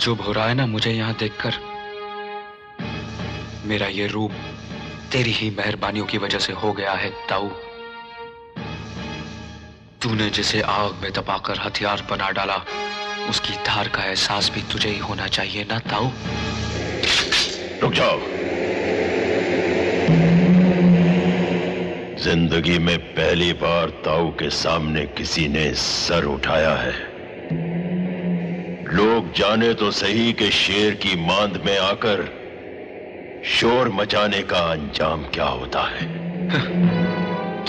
ताज्जुब हो रहा है ना मुझे यहाँ देखकर। मेरा ये रूप तेरी ही मेहरबानियों की वजह से हो गया है ताऊ। तूने जिसे आग में दबाकर हथियार बना डाला, उसकी धार का एहसास भी तुझे ही होना चाहिए ना ताऊ। रुक जाओ। जिंदगी में पहली बार ताऊ के सामने किसी ने सर उठाया है। लोग जाने तो सही कि शेर की मांद में आकर शोर मचाने का अंजाम क्या होता है।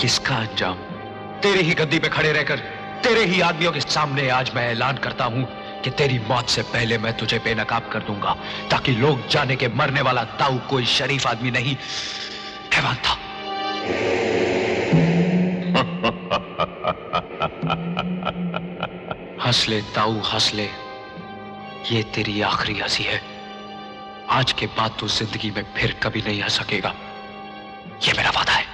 किसका अंजाम? तेरी ही गद्दी पे खड़े रहकर तेरे ही आदमियों के सामने आज मैं ऐलान करता हूं कि तेरी मौत से पहले मैं तुझे बेनकाब कर दूंगा, ताकि लोग जाने के मरने वाला ताऊ कोई शरीफ आदमी नहीं, हैवान था। हंस ले ताऊ, हंस ले। ये तेरी आखिरी हंसी है। आज के बाद तू जिंदगी में फिर कभी नहीं हंस सकेगा, ये मेरा वादा है।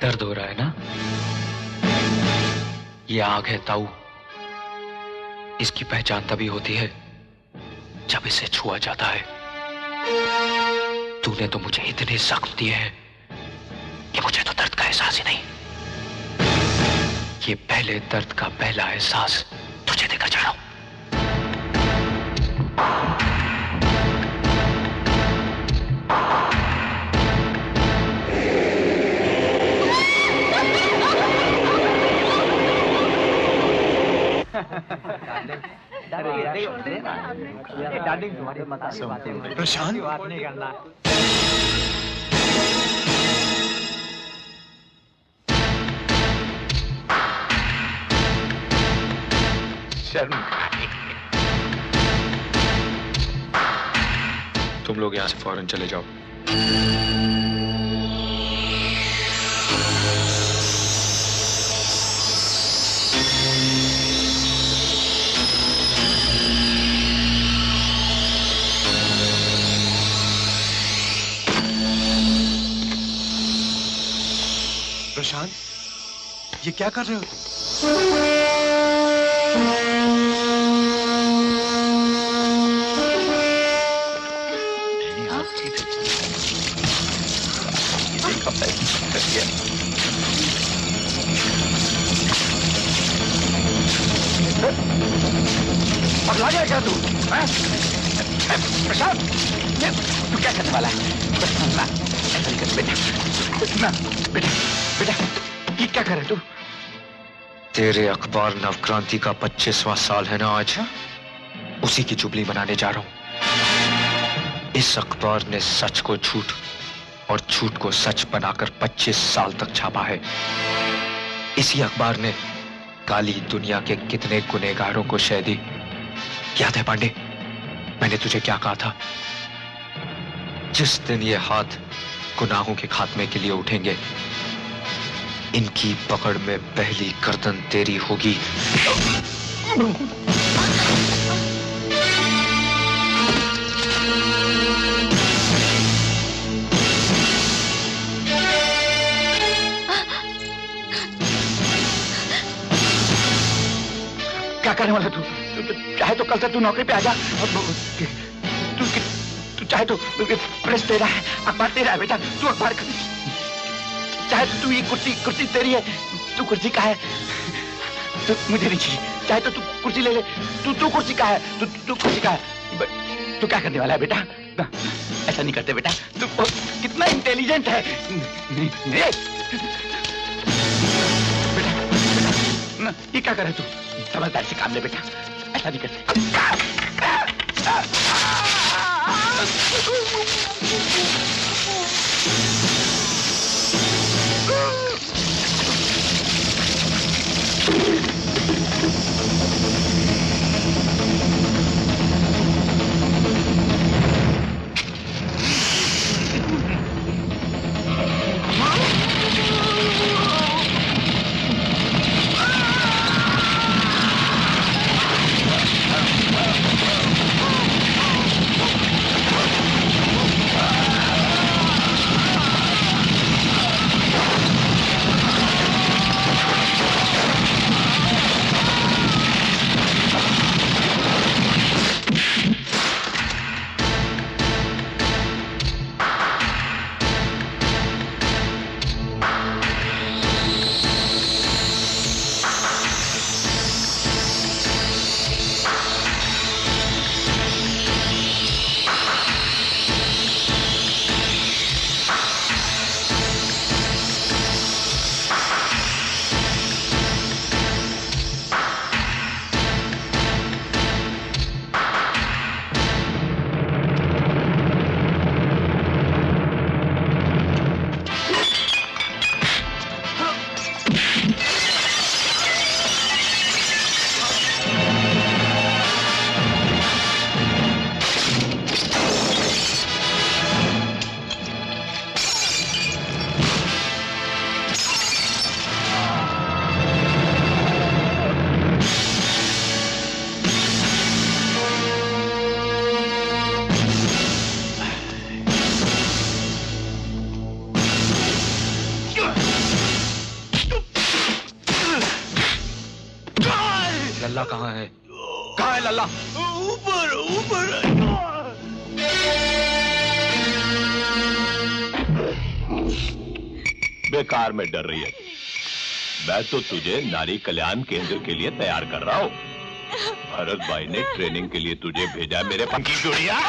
दर्द हो रहा है ना? ये आग है ताऊ। इसकी पहचान तभी होती है जब इसे छुआ जाता है। तूने तो मुझे इतने जख्म दिए हैं कि मुझे तो दर्द का एहसास ही नहीं। ये पहले दर्द का पहला एहसास तुझे देकर जा रहा हूं। प्रशांत, शर्म। तुम लोग यहां से फौरन चले जाओ। प्रशांत, ये क्या कर रहे हो? पगला गया क्या तू? प्रशांत, तू क्या करने वाला है? ना, ऐसा नहीं कर बेटा। ना, बेटा, बेटा, ये क्या कर रहे तू? तेरे अखबार नवक्रांति का 25वां साल है ना आज, उसी की जुबली मनाने जा रहा हूं। इस अखबार ने सच को झूठ और झूठ को सच बनाकर 25 साल तक छापा है। इसी अखबार ने काली दुनिया के कितने गुनहगारों को शह दी। याद है पांडे, मैंने तुझे क्या कहा था? जिस दिन ये हाथ गुनाहों के खात्मे के लिए उठेंगे, इनकी पकड़ में पहली गर्दन तेरी होगी। क्या करने वाला तू? चाहे तो कल से तू नौकरी पे आ जा। तू चाहे तो प्रेस तेरा है, अखबार तेरा है बेटा। तू अखबार चाहे तो तू ये कुर्सी तेरी है। तू कुर्सी का है तो मुझे नहीं चाहिए। चाहे तो तू कुर्सी ले ले। तू कुर्सी का है। तू कुर्सी का है। तू क्या करने वाला है बेटा? ऐसा नहीं करते बेटा। तू कितना इंटेलिजेंट है बेटा। ना, ये क्या कर रहा है तू? समझदारी से काम ले बेटा, ऐसा नहीं करते। लल्ला कहाँ है? कहाँ है लल्ला? ऊपर ऊपर। बेकार में डर रही है। मैं तो तुझे नारी कल्याण केंद्र के लिए तैयार कर रहा हूँ। भरत भाई ने ट्रेनिंग के लिए तुझे भेजा। मेरे पंखी गुड़िया।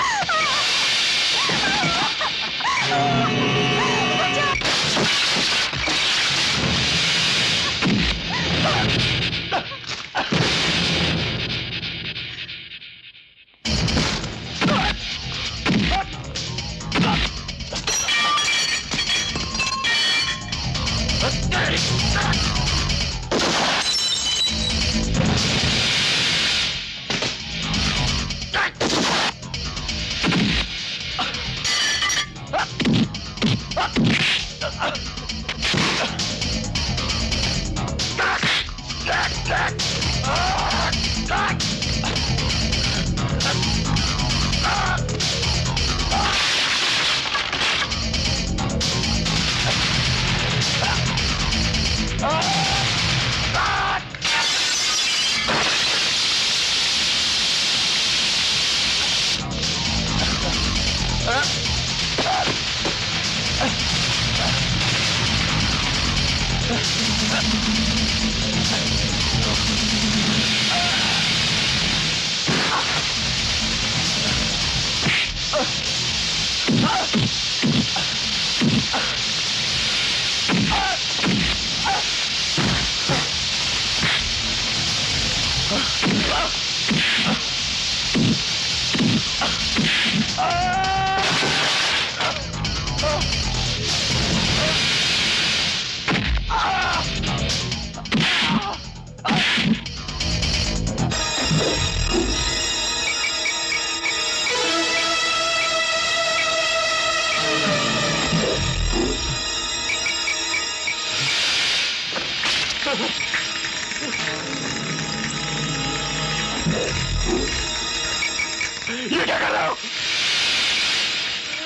ये क्या कर रहे हो?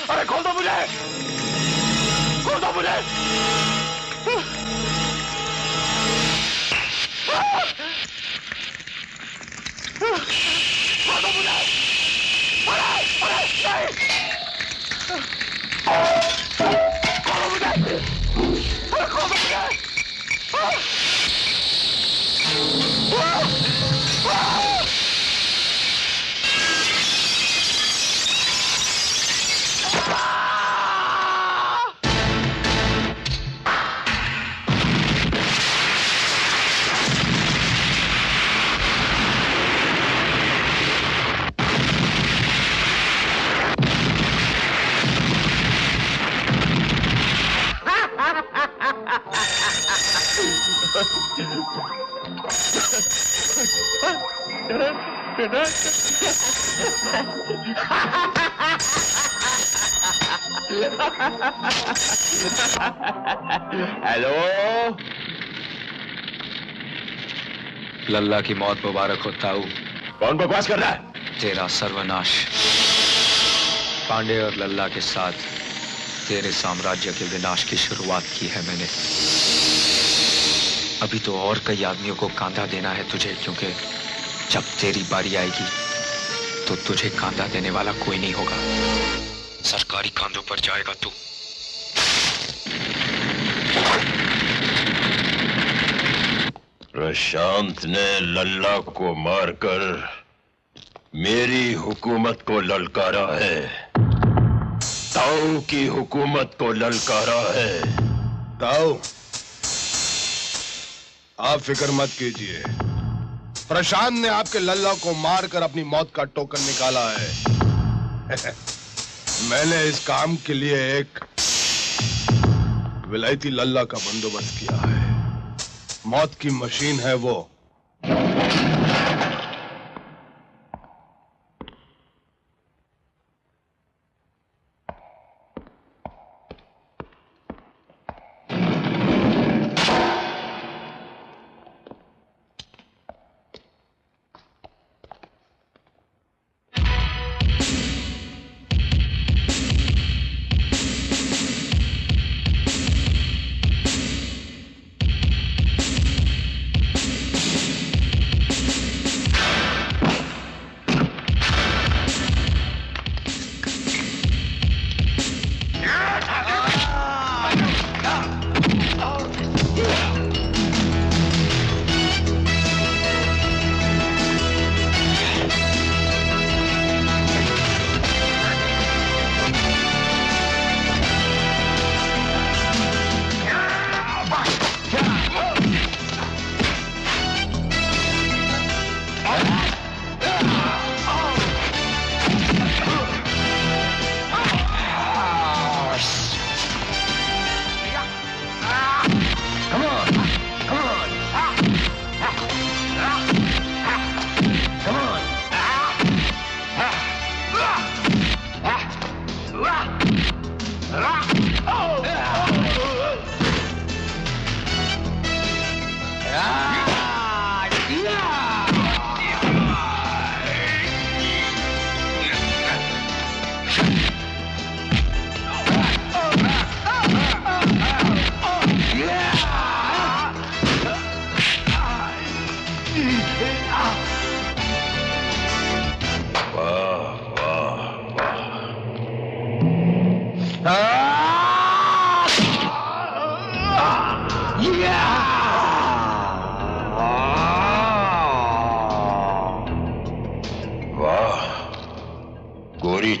अरे खोल दो मुझे! खोल दो मुझे! खोल दो मुझे! अरे नहीं! खोलो मुझे! अरे खोल दो मुझे! हेलो। लल्ला की मौत मुबारक हो ताऊ। कौन बकवास कर रहा है? तेरा सर्वनाश। पांडे और लल्ला के साथ तेरे साम्राज्य के विनाश की शुरुआत की है मैंने। अभी तो और कई आदमियों को कांधा देना है तुझे, क्योंकि जब तेरी बारी आएगी तो तुझे कांधा देने वाला कोई नहीं होगा। सरकारी कांधों पर जाएगा तू। प्रशांत ने लल्ला को मारकर मेरी हुकूमत को ललकारा है, ताऊ की हुकूमत को ललकारा है। ताऊ, आप फिक्र मत कीजिए। प्रशांत ने आपके लल्ला को मारकर अपनी मौत का टोकन निकाला है। मैंने इस काम के लिए एक विलायती लल्ला का बंदोबस्त किया है। मौत की मशीन है वो।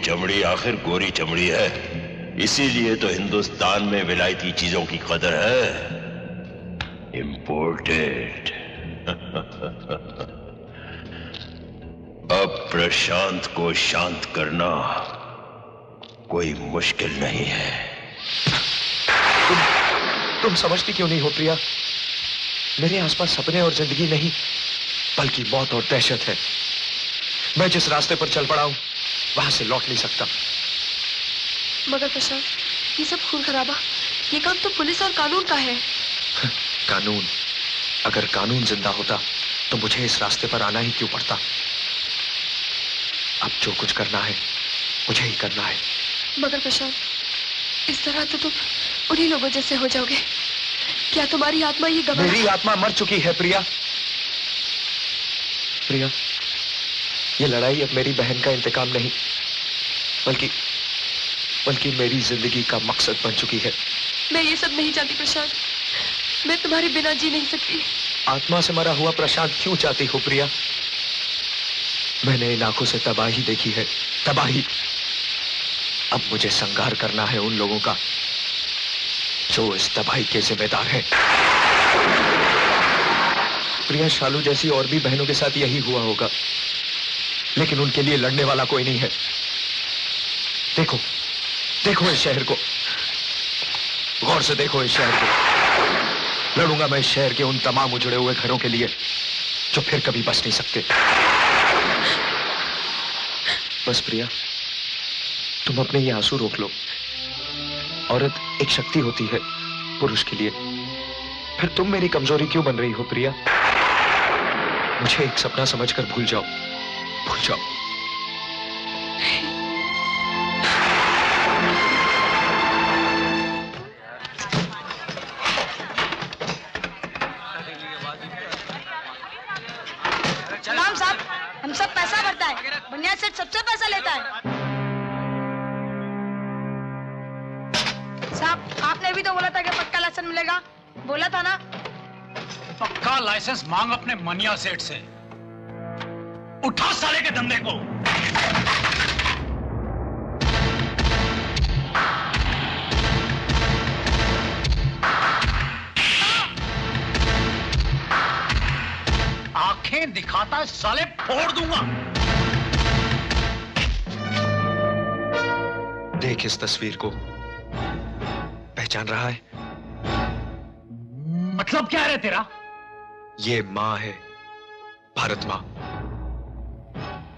चमड़ी आखिर गोरी चमड़ी है, इसीलिए तो हिंदुस्तान में विलायती चीजों की कदर है। इंपोर्टेड। अब प्रशांत को शांत करना कोई मुश्किल नहीं है। तुम समझती क्यों नहीं हो प्रिया? मेरे आसपास सपने और जिंदगी नहीं, बल्कि मौत और दहशत है। मैं जिस रास्ते पर चल पड़ा हूं वहां से लौट नहीं सकता। मगर प्रशांत, ये सब खून खराबा, ये काम तो पुलिस और कानून का है। कानून? अगर कानून जिंदा होता तो मुझे इस रास्ते पर आना ही क्यों पड़ता? अब जो कुछ करना है मुझे ही करना है। मगर प्रशांत, इस तरह तो तुम उन्हीं लोगों जैसे हो जाओगे। क्या तुम्हारी आत्मा ये गवाह? मेरी आत्मा मर चुकी है प्रिया। प्रिया, ये लड़ाई अब मेरी बहन का इंतकाम नहीं, बल्कि मेरी जिंदगी का मकसद बन चुकी है। मैं ये सब नहीं चाहती प्रशांत, मैं तुम्हारे बिना जी नहीं सकती। आत्मा से मरा हुआ प्रशांत क्यों चाहती हो प्रिया? मैंने इन आंखों से तबाही देखी है, तबाही। अब मुझे संघार करना है उन लोगों का जो इस तबाही के जिम्मेदार हैं। प्रिया, शालू जैसी और भी बहनों के साथ यही हुआ होगा, लेकिन उनके लिए लड़ने वाला कोई नहीं है। देखो, देखो इस शहर को, गौर से देखो इस शहर को। लड़ूंगा मैं इस शहर के उन तमाम उजड़े हुए घरों के लिए जो फिर कभी बस नहीं सकते। बस प्रिया, तुम अपने ये आंसू रोक लो। औरत एक शक्ति होती है पुरुष के लिए, फिर तुम मेरी कमजोरी क्यों बन रही हो प्रिया? मुझे एक सपना समझकर भूल जाओ, भूल जाओ। सलाम साहब, हम सब पैसा भरता है, बनिया सेठ सबसे पैसा लेता है। साहब, आपने भी तो बोला था कि पक्का लाइसेंस मिलेगा, बोला था ना? पक्का लाइसेंस मांग अपने मनिया सेठ से। उठा साले के धंधे को। आंखें दिखाता साले फोड़ दूंगा। देख इस तस्वीर को, पहचान रहा है? मतलब क्या है तेरा? ये मां है, भारत मां।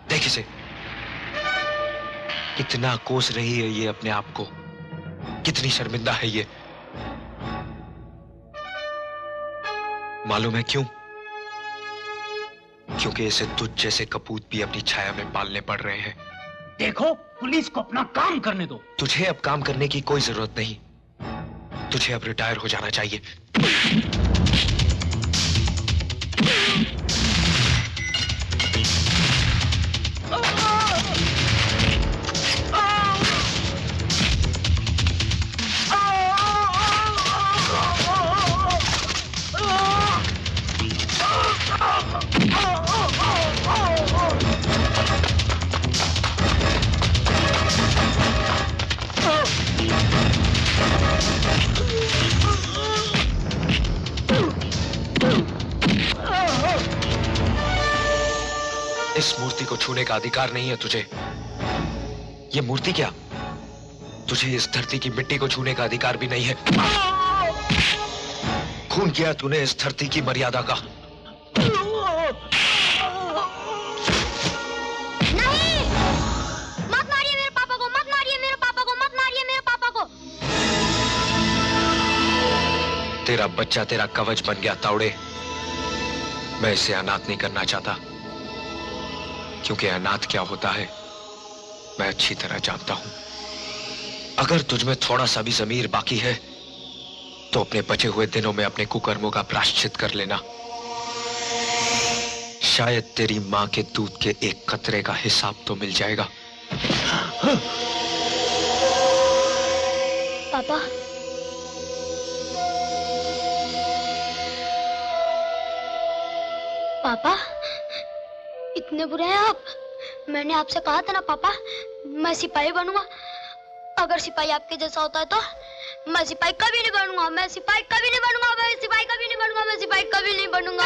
देख इसे, कितना कोस रही है ये अपने आप को, कितनी शर्मिंदा है ये। मालूम है क्यों? क्योंकि इसे तुझ जैसे कपूत भी अपनी छाया में पालने पड़ रहे हैं। देखो, पुलिस को अपना काम करने दो। तुझे अब काम करने की कोई जरूरत नहीं, तुझे अब रिटायर हो जाना चाहिए। इस मूर्ति को छूने का अधिकार नहीं है तुझे। ये मूर्ति क्या, तुझे इस धरती की मिट्टी को छूने का अधिकार भी नहीं है। खून किया तूने इस धरती की मर्यादा का। नहीं! मत मारिए मेरे पापा को, मत मारिए मेरे पापा को, मत मारिए मेरे पापा को। तेरा बच्चा तेरा कवच बन गया तावड़े। मैं इसे अनाथ नहीं करना चाहता, क्योंकि अनाथ क्या होता है मैं अच्छी तरह जानता हूं। अगर तुझमें थोड़ा सा भी ज़मीर बाकी है तो अपने बचे हुए दिनों में अपने कुकर्मों का प्रायश्चित कर लेना। शायद तेरी मां के दूध के एक कतरे का हिसाब तो मिल जाएगा। पापा, पापा, इतने बुरे हैं आप? मैंने आपसे कहा था ना पापा, मैं सिपाही बनूंगा। अगर सिपाही आपके जैसा होता है तो मैं सिपाही कभी नहीं बनूंगा, मैं सिपाही कभी नहीं बनूंगा, मैं सिपाही कभी नहीं बनूंगा, मैं सिपाही कभी नहीं बनूंगा।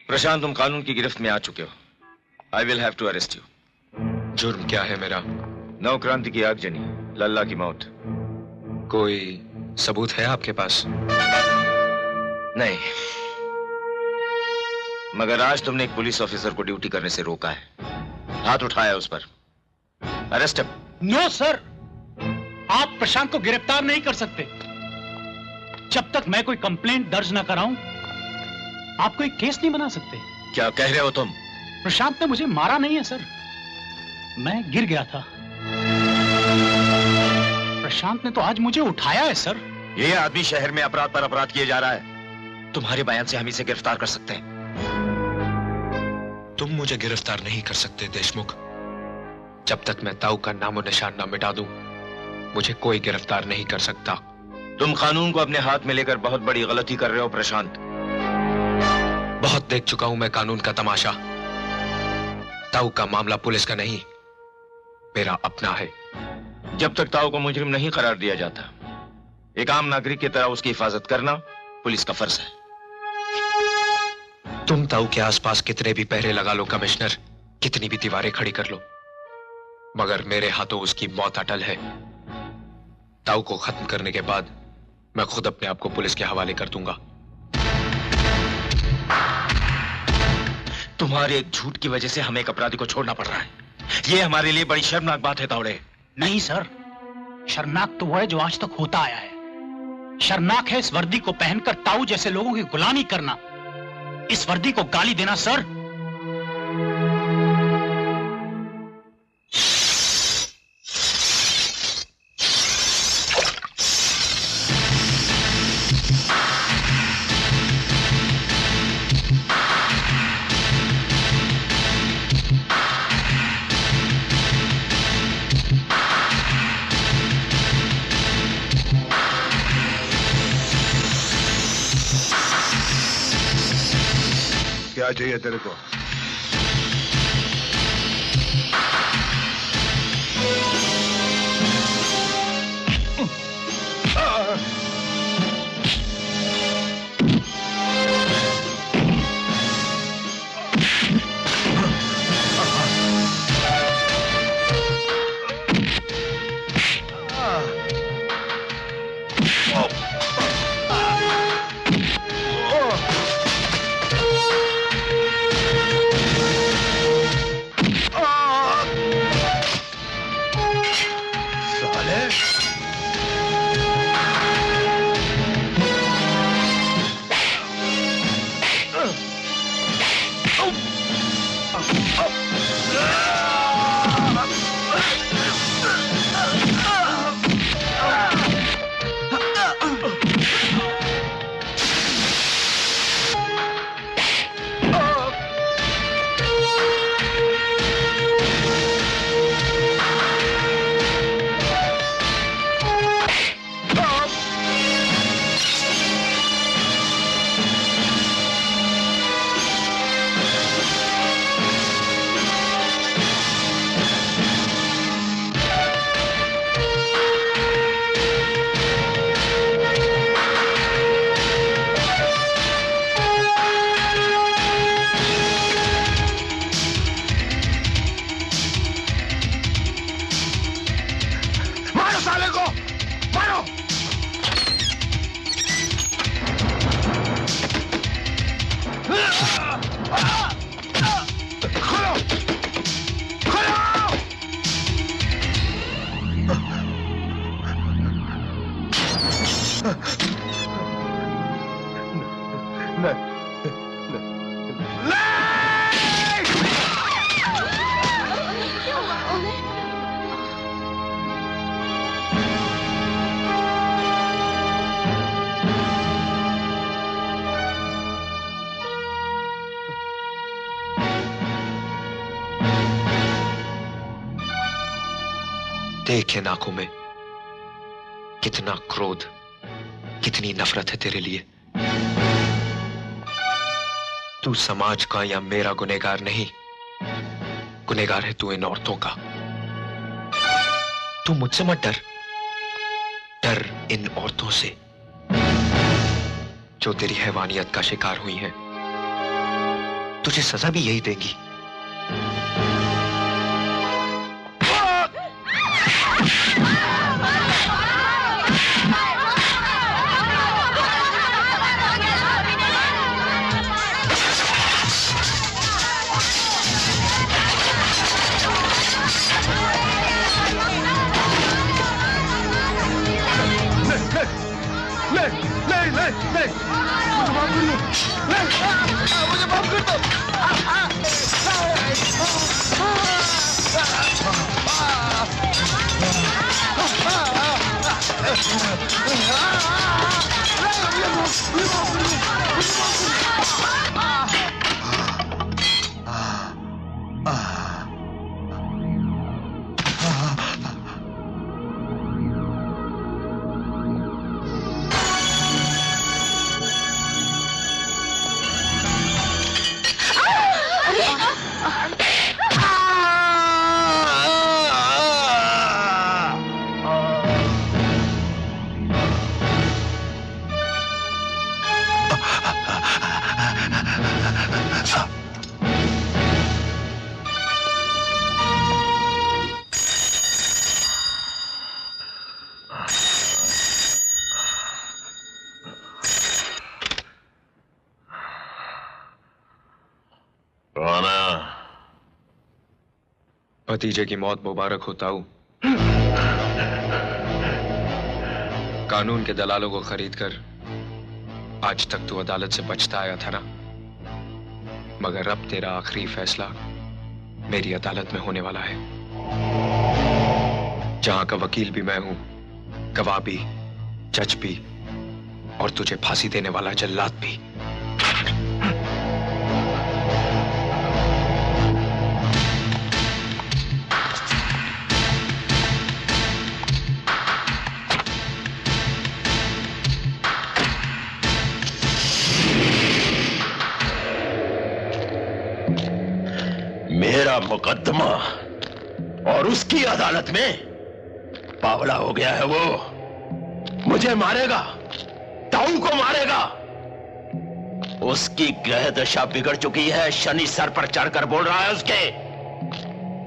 प्रशांत, तुम कानून की गिरफ्त में आ चुके हो। I will have to arrest you. जुर्म क्या है मेरा? नवक्रांति की आगजनी, लल्ला की मौत। कोई सबूत है आपके पास? नहीं, मगर आज तुमने एक पुलिस ऑफिसर को ड्यूटी करने से रोका है, हाथ उठाया उस पर। Arrest him. नो सर, आप प्रशांत को गिरफ्तार नहीं कर सकते जब तक मैं कोई कंप्लेंट दर्ज ना कराऊं। आप कोई केस नहीं बना सकते। क्या कह रहे हो तुम? प्रशांत ने मुझे मारा नहीं है सर, मैं गिर गया था। प्रशांत ने तो आज मुझे उठाया है सर। ये आदमी शहर में अपराध पर अपराध किए जा रहा है। तुम्हारे बयान से हम इसे गिरफ्तार कर सकते हैं। तुम मुझे गिरफ्तार नहीं कर सकते देशमुख। जब तक मैं ताऊ का नामो निशान ना मिटा दूं, मुझे कोई गिरफ्तार नहीं कर सकता। तुम कानून को अपने हाथ में लेकर बहुत बड़ी गलती कर रहे हो प्रशांत। बहुत देख चुका हूं मैं कानून का तमाशा। ताऊ का मामला पुलिस का नहीं, मेरा अपना है। जब तक ताऊ को मुजरिम नहीं करार दिया जाता, एक आम नागरिक की तरह उसकी हिफाजत करना पुलिस का फर्ज है। तुम ताऊ के आसपास कितने भी पहरे लगा लो कमिश्नर, कितनी भी दीवारें खड़ी कर लो, मगर मेरे हाथों उसकी मौत अटल है। ताऊ को खत्म करने के बाद मैं खुद अपने आप को पुलिस के हवाले कर दूंगा। तुम्हारे एक झूठ की वजह से हमें एक अपराधी को छोड़ना पड़ रहा है। ये हमारे लिए बड़ी शर्मनाक बात है तावड़े। नहीं सर, शर्मनाक तो वो है जो आज तक होता आया है। शर्मनाक है इस वर्दी को पहनकर ताऊ जैसे लोगों की गुलामी करना, इस वर्दी को गाली देना सर। क्या चाहिए तेरे को? देख इन आंखों में कितना क्रोध, कितनी नफरत है तेरे लिए। तू समाज का या मेरा गुनहगार नहीं, गुनहगार है तू इन औरतों का। तू मुझसे मत डर, डर इन औरतों से जो तेरी हैवानियत का शिकार हुई हैं। तुझे सजा भी यही देंगी। मुझे माफ कर दो। भतीजे की मौत मुबारक होता हूं। कानून के दलालों को खरीदकर आज तक तू अदालत से बचता आया था ना, मगर अब तेरा आखिरी फैसला मेरी अदालत में होने वाला है, जहां का वकील भी मैं हूं, गवाह भी, जज भी और तुझे फांसी देने वाला जल्लाद भी। मेरा मुकदमा और उसकी अदालत में पावला हो गया है। वो मुझे मारेगा, ताऊ को मारेगा। उसकी ग्रह दशा बिगड़ चुकी है। शनि सर पर चढ़कर बोल रहा है उसके।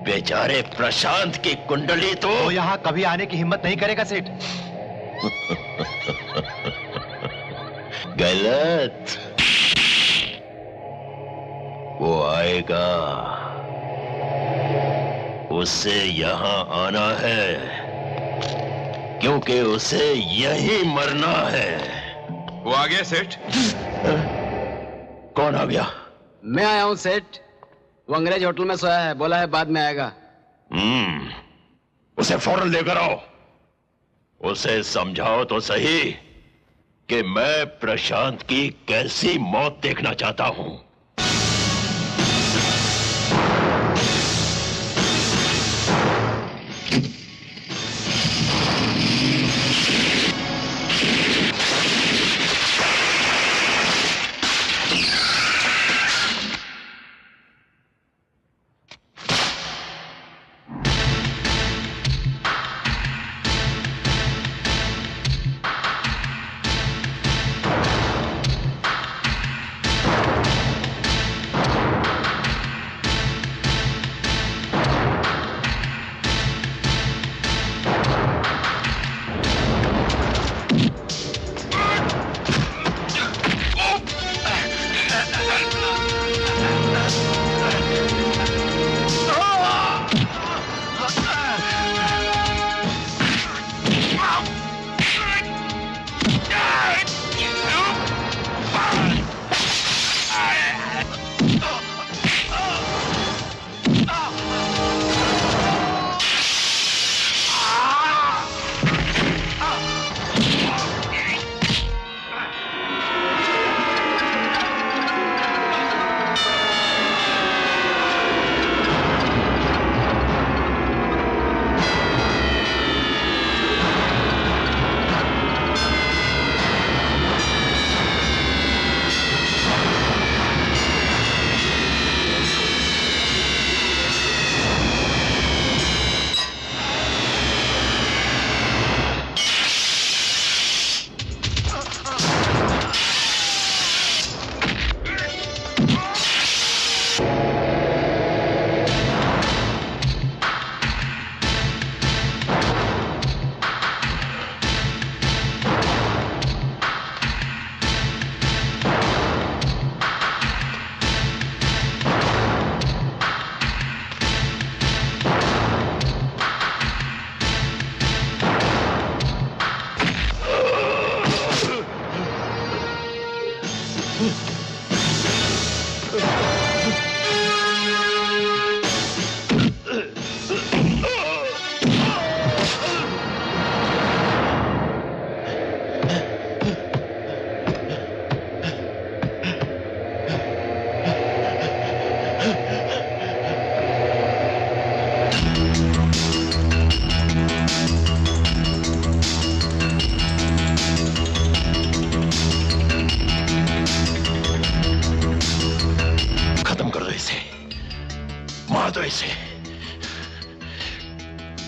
बेचारे प्रशांत की कुंडली तो यहां कभी आने की हिम्मत नहीं करेगा सेठ। गलत। वो आएगा, उसे यहां आना है, क्योंकि उसे यही मरना है। वो आ गया सेठ। कौन आ गया? मैं आया हूं सेठ। वो अंग्रेज होटल में सोया है, बोला है बाद में आएगा। उसे फौरन लेकर आओ। उसे समझाओ तो सही कि मैं प्रशांत की कैसी मौत देखना चाहता हूं।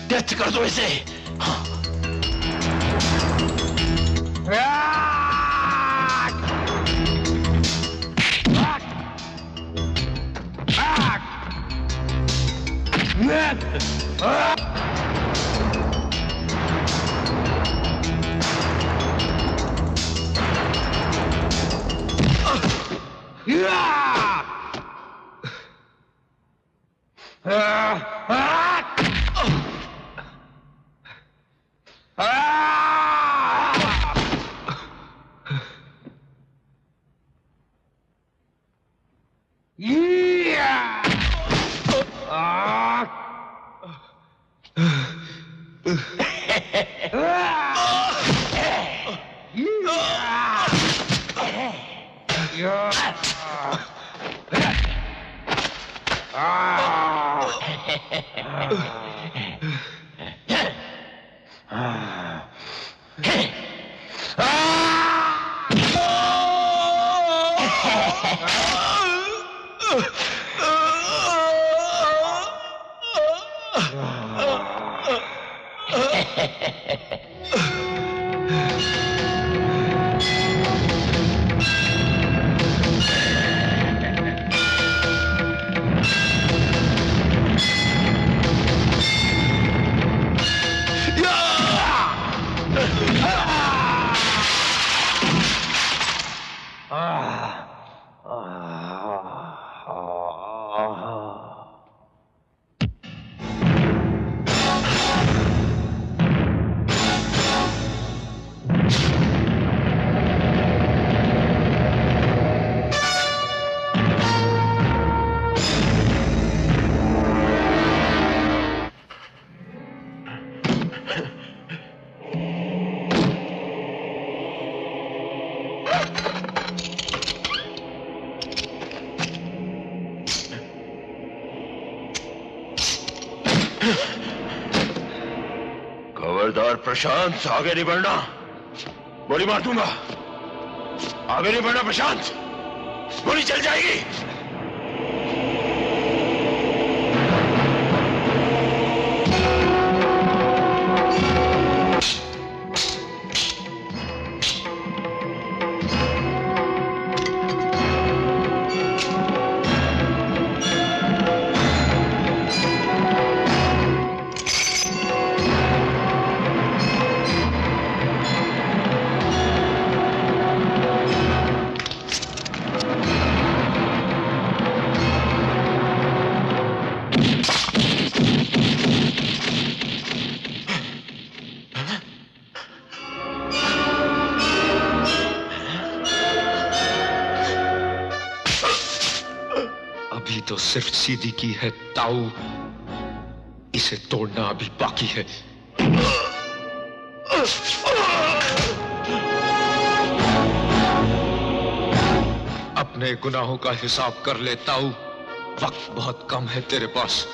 डेथ कर दो इसे। Ah! खबरदार प्रशांत, आगे नहीं बढ़ना, गोली मार दूंगा। आगे नहीं बढ़ना प्रशांत, गोली चल जाएगी। तो सिर्फ सीधी की है ताऊ, इसे तोड़ना अभी बाकी है। अपने गुनाहों का हिसाब कर ले ताऊ, वक्त बहुत कम है तेरे पास।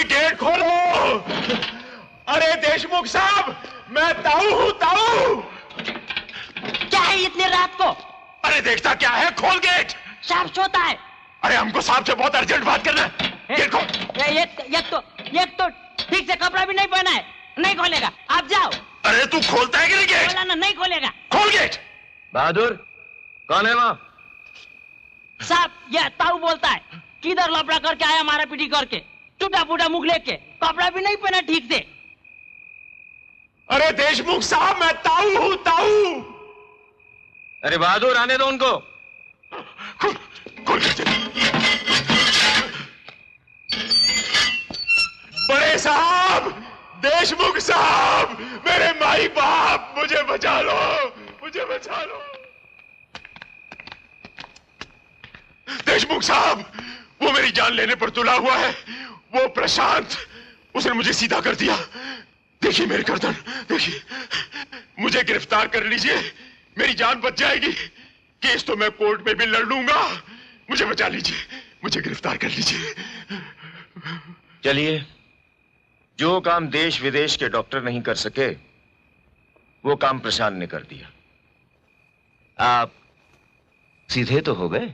गेट खोलो। अरे देशमुख साहब, मैं ताऊ हूँ, ताऊ। क्या है इतनी रात को? अरे देखता क्या है, खोल गेट। सांप सोता है। अरे हमको सांप से बहुत अर्जेंट बात करना है। गेट खोल। एक तो ठीक से कपड़ा भी नहीं पहना है, नहीं खोलेगा। आप जाओ। अरे तू खोलता है कि नहीं गेट? बोला ना, नहीं खोलेगा। खोल गेट। बहादुर, कौन है वहां? साहब, ये ताऊ बोलता है, किधर लफड़ा करके आया, मारा पीटी करके, टूटा फूटा मुख लेके, कपड़ा भी नहीं पहना ठीक से। अरे देशमुख साहब, मैं ताऊ हूँ, ताऊ। अरे बहादुर, आने दो उनको। खोल गेट। बड़े साहब, देशमुख साहब, मेरे माई बाप, मुझे बचा लो, मुझे बचा लो। देशमुख साहब, वो मेरी जान लेने पर तुला हुआ है। वो प्रशांत, उसने मुझे सीधा कर दिया। देखिए मेरी गर्दन, देखिए। मुझे गिरफ्तार कर लीजिए, मेरी जान बच जाएगी। केस तो मैं कोर्ट में भी लड़ लूंगा। मुझे बचा लीजिए, मुझे गिरफ्तार कर लीजिए। चलिए, जो काम देश विदेश के डॉक्टर नहीं कर सके, वो काम प्रशांत ने कर दिया। आप सीधे तो हो गए।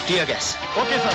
Tear gas. Okay, sir.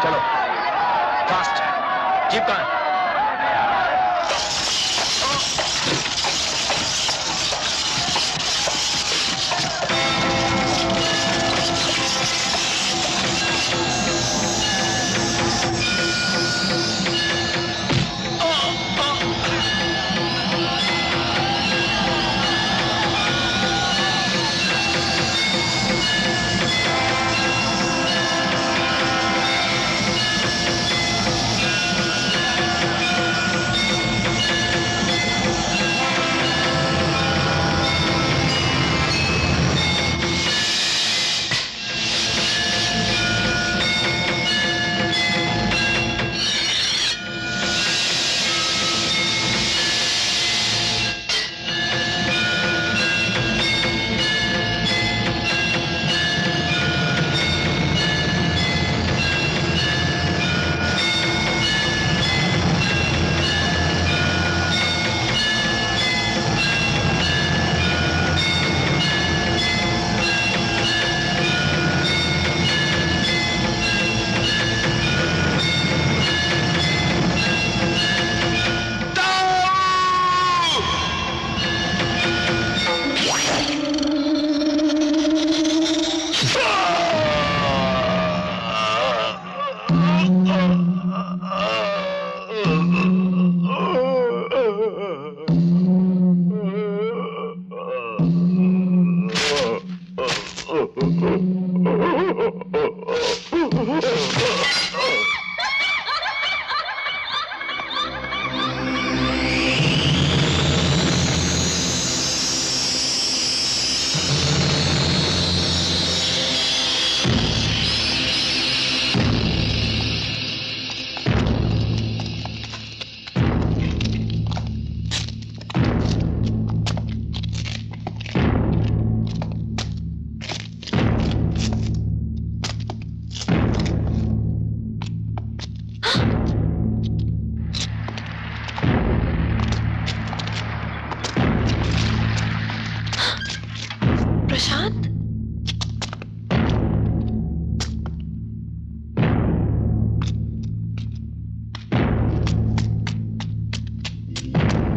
चलो फास्ट, जीप कहाँ है? प्रशांत,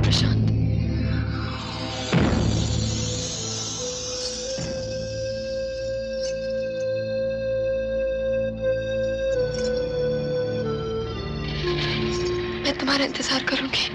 प्रशांत, मैं तुम्हारा इंतजार करूंगी।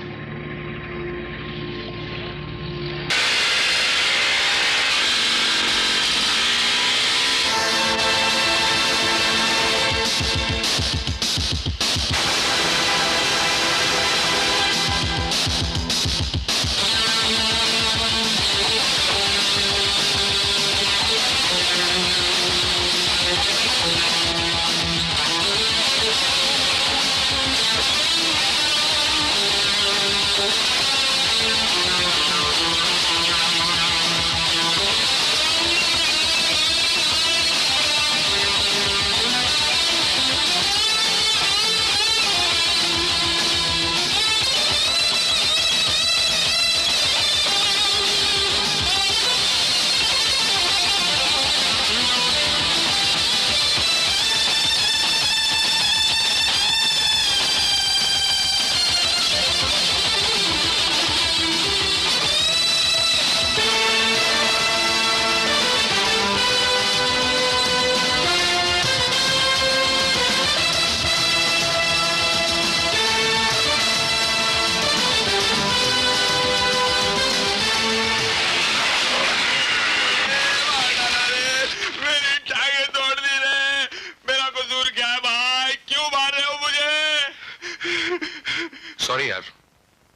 सॉरी यार,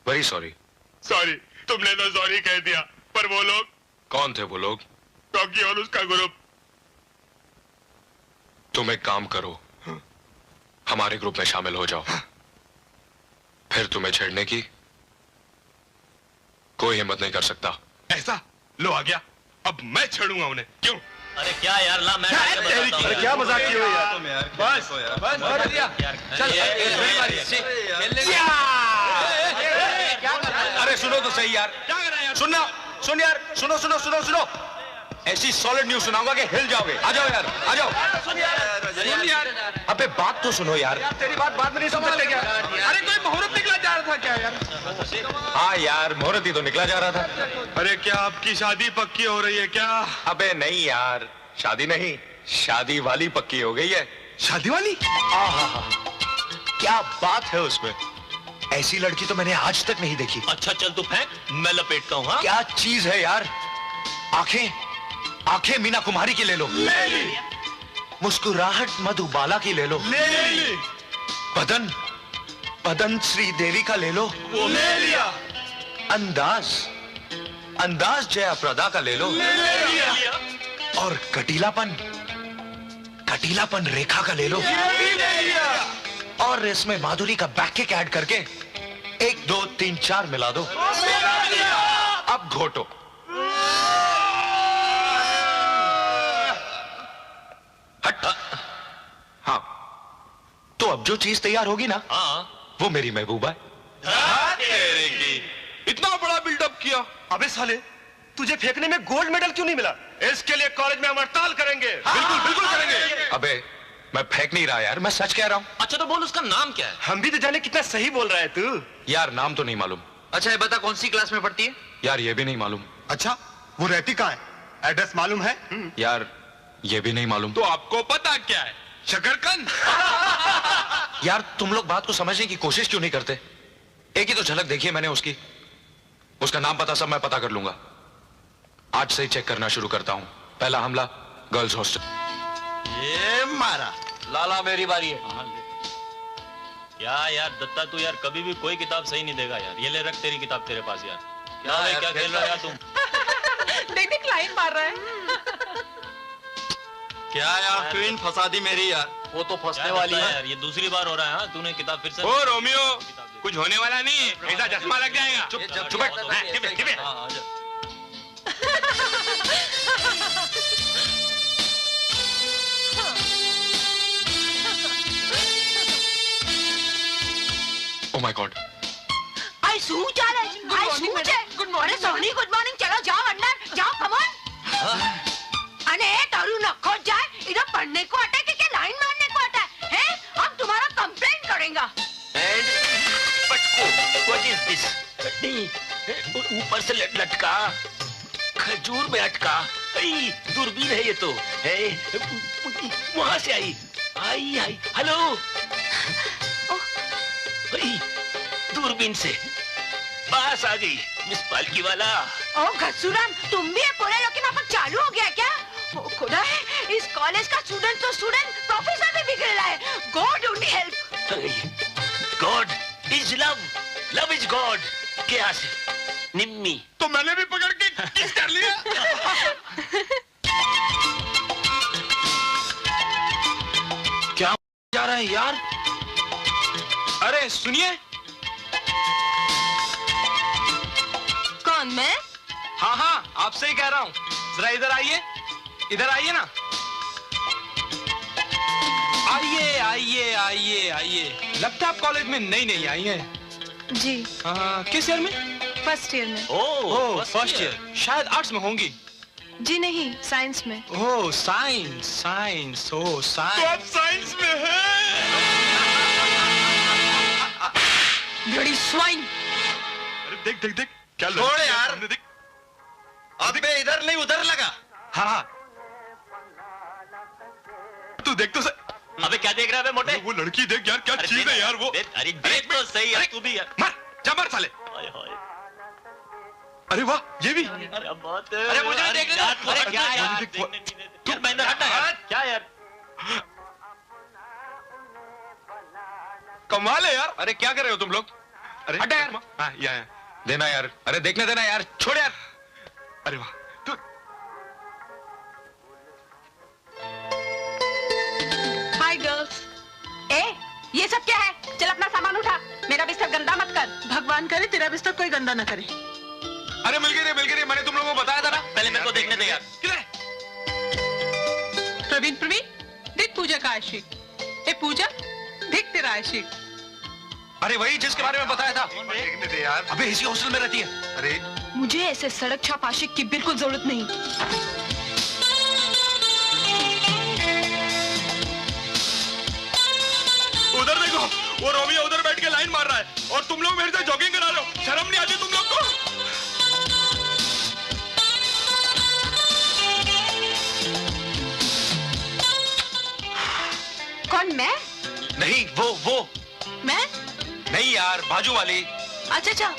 वेरी सॉरी। सॉरी, तुमने तो सॉरी कह दिया, पर वो लोग कौन थे? वो लोग रॉकी और उसका ग्रुप। तुम एक काम करो, हमारे ग्रुप में शामिल हो जाओ, फिर तुम्हें छेड़ने की कोई हिम्मत नहीं कर सकता। ऐसा? लो आ गया, अब मैं छेड़ूंगा उन्हें। क्यों? अरे क्या यार, ला मैं अरे क्या मजाक की हो यार तुम यार। बस बस कर दिया। चल मेरी बारी है। अरे सुनो तो सही यार, क्या कर रहा है यार? सुन यार, सुनो। ऐसी सॉलिड न्यूज सुनाऊंगा कि हिल जाओगे। आ जाओ यार, आ जाओ। सुन यार, अबे बात तो सुनो यार। तेरी बात बाद में नहीं समझ ले क्या? अरे कोई मुहूर्त निकला जा रहा था क्या यार? हाँ यार, मुहूर्त ही तो निकला जा रहा था। अरे क्या आपकी शादी पक्की हो रही है क्या? अबे नहीं यार, शादी नहीं, शादी वाली पक्की हो गई है। शादी वाली? क्या बात है उसमें, ऐसी लड़की तो मैंने आज तक नहीं देखी। अच्छा चल तू फेंक, मैं लपेटता हूँ। क्या चीज है यार। आंखें मीना कुमारी की ले लो, ले ली। मुस्कुराहट मधुबाला की ले लो, ले ली। बदन श्रीदेवी का ले लो, वो ले लिया। अंदाज जया प्रदा का ले लो, ले लिया। और कटीलापन रेखा का ले लो, ये भी ले लिया। और इसमें माधुरी का बैक किक ऐड करके 1 2 3 4 मिला दो, अब घोटो। हट। हाँ, तो अब जो चीज तैयार होगी ना, वो मेरी महबूबा है। इतना बड़ा बिल्डअप किया। अबे साले, तुझे फेंकने में गोल्ड मेडल क्यों नहीं मिला? इसके लिए कॉलेज में हम हड़ताल करेंगे। बिल्कुल करेंगे। अबे मैं फेंक नहीं रहा यार, मैं सच कह रहा हूँ। अच्छा तो बोल उसका नाम क्या है? हम भी तो जाने कितना सही बोल रहा है तू। यार नाम तो नहीं मालूम। अच्छा ये बता कौन सी क्लास में पढ़ती है? यार ये भी नहीं मालूम। अच्छा वो रहती कहाँ है? एड्रेस मालूम है? यार ये भी नहीं मालूम। तो आपको पता क्या है? शकरकंद। यार तुम लोग बात को समझने की कोशिश क्यों नहीं करते? एक ही तो झलक देखी है मैंने उसकी, उसका नाम पता सब मैं पता कर लूंगा। आज से ही चेक करना शुरू करता हूं। पहला हमला गर्ल्स हॉस्टल। ये मारा। लाला मेरी बारी है। क्या यार दत्ता, तू यार कभी भी कोई किताब सही नहीं देगा यार। ये ले रख तेरी किताब तेरे पास यार। क्या खेल रहा है यार तुम? देख लाइन मार रहा है। क्या यार क्वीन फंसा दी मेरी यार। वो तो फंसने वाली है यार। ये दूसरी बार हो रहा है। हाँ तूने किताब फिर से। ओ रोमियो, कुछ होने वाला नहीं, ऐसा चश्मा लग जाएगा। चुप बैठ। Oh my God. आई सू चाल है। Good morning Soni, good morning. चलो जाओ अंदर जाओ, कम ऑन। अरे तारू नखो जाए, इधर पढ़ने को आता है कि लाइन मारने को आता है? हम तुम्हारा कंप्लेंट करेंगे। What is this? ऊपर से लटका, खजूर में अटका। दूरबीन है ये तो। वहां से आई। हेलो। दूरबीन से पास आ गई मिस पालकी वाला। ओ घसुराम, तुम भी पूरे लोग के नाम चालू हो गया क्या? ओ खुदा है, इस कॉलेज का स्टूडेंट तो स्टूडेंट, प्रोफेसर भी बिगड़ रहा है। God only help. God is love, love is God. क्या से निम्मी तो मैंने भी पकड़ के किस कर लिया। क्या जा रहा है यार? अरे सुनिए। कौन मैं? हाँ आपसे ही कह रहा हूँ। जरा इधर आइए ना। आइए। लगता है आप कॉलेज में नई आई हैं। जी। किस ईयर में? फर्स्ट ईयर में। ओह फर्स्ट ईयर। शायद आर्ट्स में होंगी। जी नहीं, साइंस में। ओह साइंस। ओह साइंस। तो आप साइंस में हैं? Bloody swine. अरे देख क्या छोड़े यार। देख। अबे इधर नहीं उधर लगा। हाँ। तू देख तो सही। अबे क्या देख रहा है मोटे? वो लड़की देख यार, क्या चीज है यार वो। अरे देख तो सही यार तू भी यार। मार साले। अरे वाह, ये भी। अरे बात है। अरे मुझे देखने दो। अरे क्या यार? तू महेंद्र हटना यार। क्या यार? कमाल है यार। अरे क्या कर रहे हो तुम लोग? अरे हटा यार। हाँ यहाँ देना यार। अरे देखने देना यार। छोड़ यार। अरे वाह। तू हाय गर्ल्स। ये सब क्या है? चल अपना सामान उठा, मेरा बिस्तर गंदा मत कर। भगवान करे तेरा बिस्तर कोई गंदा न करे। अरे मिल गई रे, मैंने तुम लोगों को बताया था ना। पहले मेरे को देखने दे यार। आशिक। ए पूजा, देख तेरा आशिक। अरे वही जिसके बारे में बताया था। देखने दे यार। अबे इसी हॉस्टल में रहती है। अरे मुझे ऐसे सड़क छाप आशिक की बिल्कुल जरूरत नहीं। उधर देखो, वो रोमियो उधर बैठ के लाइन मार रहा है और तुम लोग मेरे से जॉगिंग करा रहे हो। शर्म नहीं आती तुम लोग को? कौन, मैं? नहीं, वो मैं? नहीं यार, बाजू वाली। अच्छा अच्छा,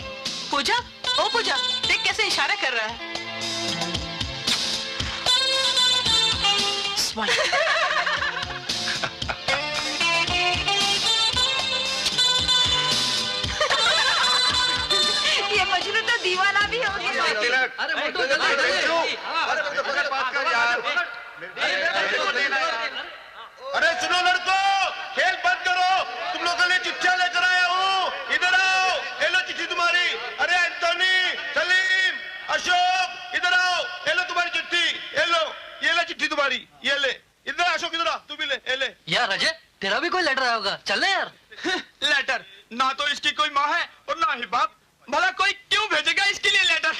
पूजा, ओ पूजा, देख कैसे इशारा कर रहा है। ये मजनू तो दीवाना भी हो गया। अरे मोटू जल्दी अरे सुनो लड़को, खेल बंद करो। तुम लोगों के लिए चिट्ठियां लेकर आया हूँ। इधर आओ, ये लो चिट्ठी तुम्हारी। अरे एंटोनी, सलीम, अशोक, इधर आओ, ये लो तुम्हारी चिट्ठी। ये लो चिट्ठी तुम्हारी, ये ले। इधर अशोक, इधर आ, तू भी ले, ये ले। यार अजय, तेरा भी कोई लेटर आया होगा, चल ना यार। लेटर? ना तो इसकी कोई माँ है और ना ही बाप। भला कोई क्यों भेजेगा इसके लिए लेटर?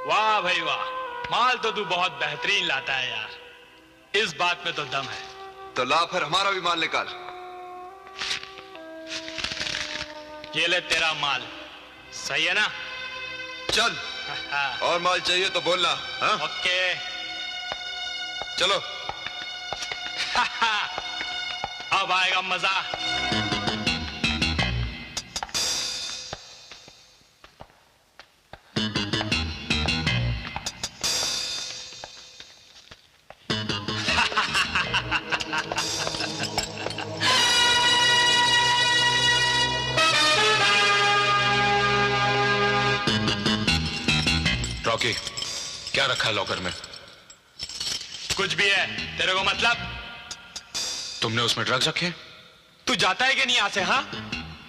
वाह भाई वाह, माल तो तू बहुत बेहतरीन लाता है यार। इस बात में तो दम है। तो ला फिर हमारा भी माल निकाल। ये ले तेरा माल, सही है ना? चल, और माल चाहिए तो बोलना। हाँ? ओके चलो। अब आएगा मजा। रॉकी, क्या रखा है लॉकर में? कुछ भी है, तेरे को मतलब? तुमने उसमें ड्रग्स रखे? तू जाता है कि नहीं यहाँ से? हाँ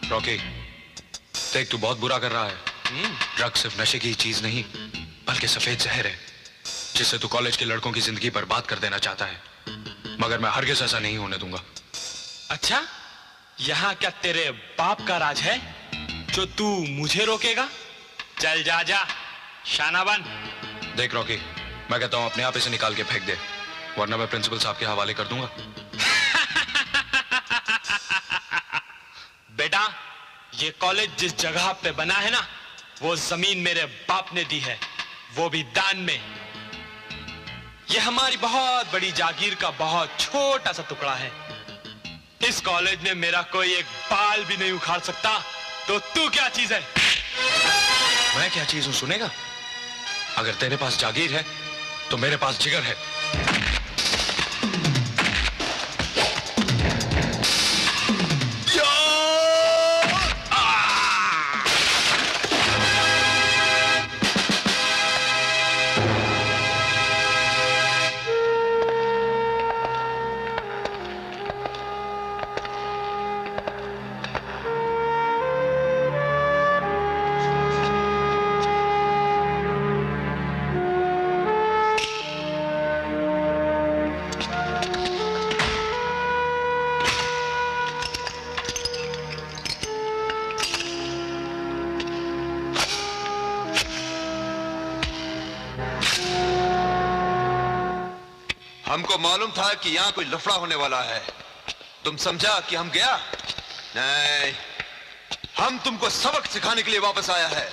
रॉकी, देख तू बहुत बुरा कर रहा है। ड्रग्स सिर्फ नशे की चीज नहीं, बल्कि सफेद जहर है, जिससे तू कॉलेज के लड़कों की जिंदगी बर्बाद कर देना चाहता है। मगर मैं हरगिज़ ऐसा नहीं होने दूंगा। अच्छा, यहाँ क्या तेरे बाप का राज है जो तू मुझे रोकेगा? चल जा जा, शाना बन। देख रॉकी, मैं कहता हूं अपने आप इसे निकाल के फेंक दे, वरना मैं प्रिंसिपल साहब के हवाले कर दूंगा। बेटा, ये कॉलेज जिस जगह पे बना है ना, वो जमीन मेरे बाप ने दी है, वो भी दान में। ये हमारी बहुत बड़ी जागीर का बहुत छोटा सा टुकड़ा है। इस कॉलेज में मेरा कोई एक बाल भी नहीं उखाड़ सकता, तो तू क्या चीज है? मैं क्या चीज हूं सुनेगा? अगर तेरे पास जागीर है तो मेरे पास जिगर है। हमको मालूम था कि यहाँ कोई लफड़ा होने वाला है। तुम समझा कि हम गया? नहीं, हम तुमको सबक सिखाने के लिए वापस आया है।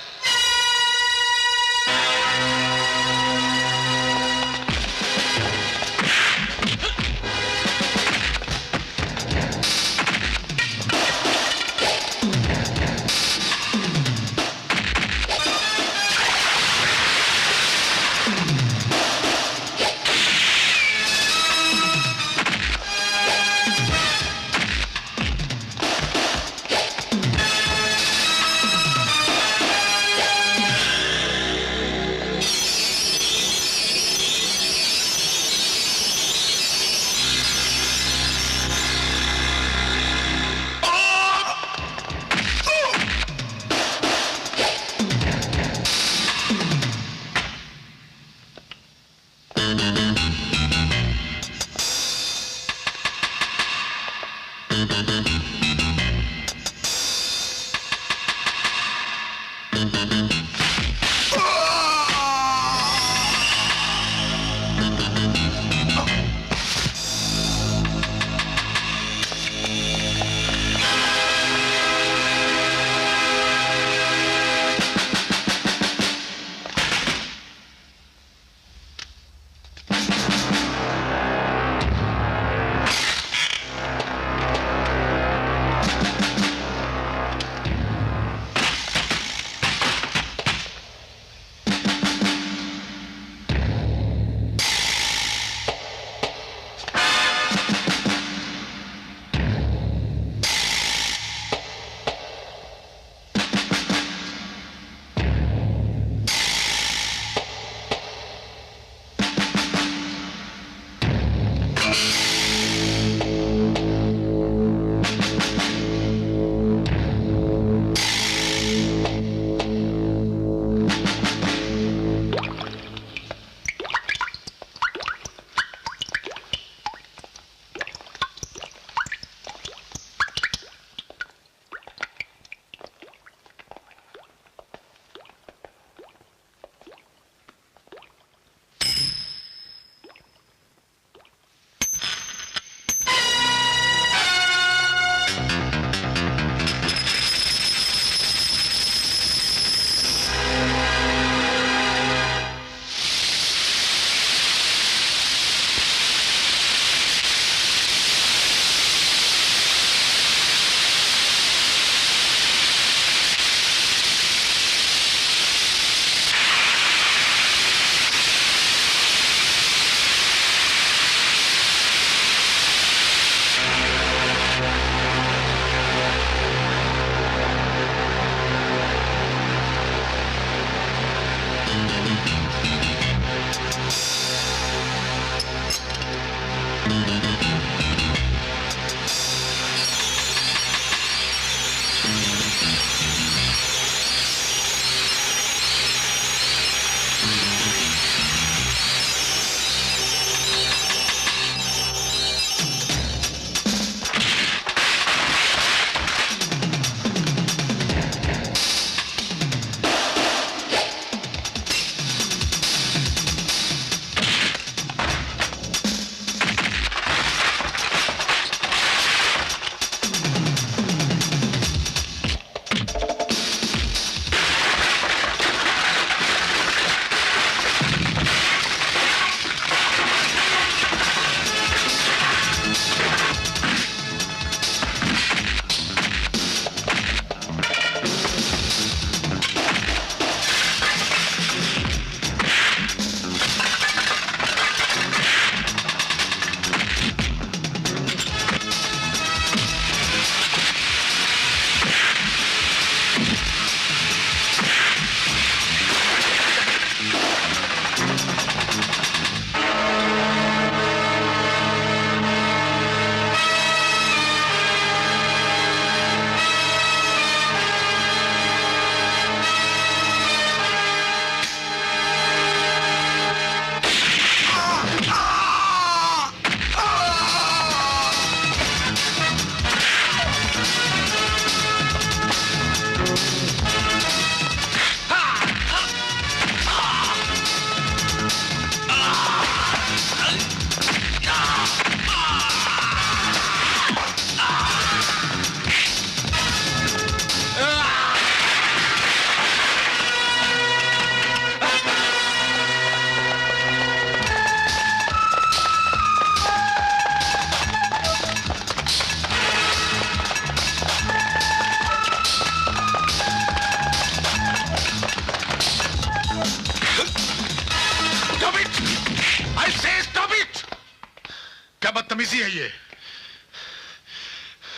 क्या बदतमीजी है ये?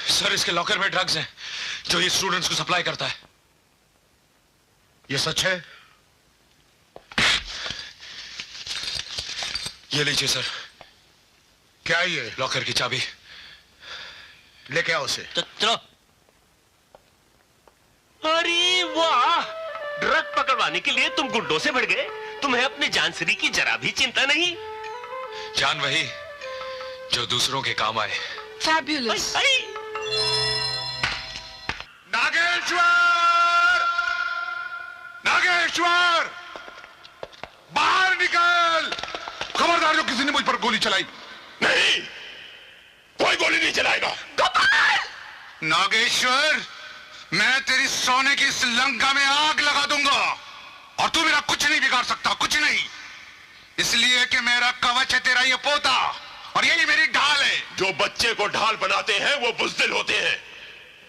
सर, इसके लॉकर में ड्रग्स हैं जो ये स्टूडेंट्स को सप्लाई करता है। ये सच है? ये लीजिए सर। क्या है ये? लॉकर की चाबी। लेके आओ उसे। चलो। अरे वाह, ड्रग पकड़वाने के लिए तुम गुंडों से बढ़ गए। तुम्हें अपनी जानसरी की जरा भी चिंता नहीं। जान वही जो दूसरों के काम आए। फैब्युलस। नागेश्वर! नागेश्वर! बाहर निकल! खबरदार जो किसी ने मुझ पर गोली चलाई। नहीं, कोई गोली नहीं चलाएगा। नागेश्वर, मैं तेरी सोने की इस लंका में आग लगा दूंगा और तू मेरा कुछ नहीं बिगाड़ सकता, कुछ नहीं। इसलिए कि मेरा कवच है तेरा ये पोता और यही मेरी ढाल है। जो बच्चे को ढाल बनाते हैं वो बुज़दिल होते हैं।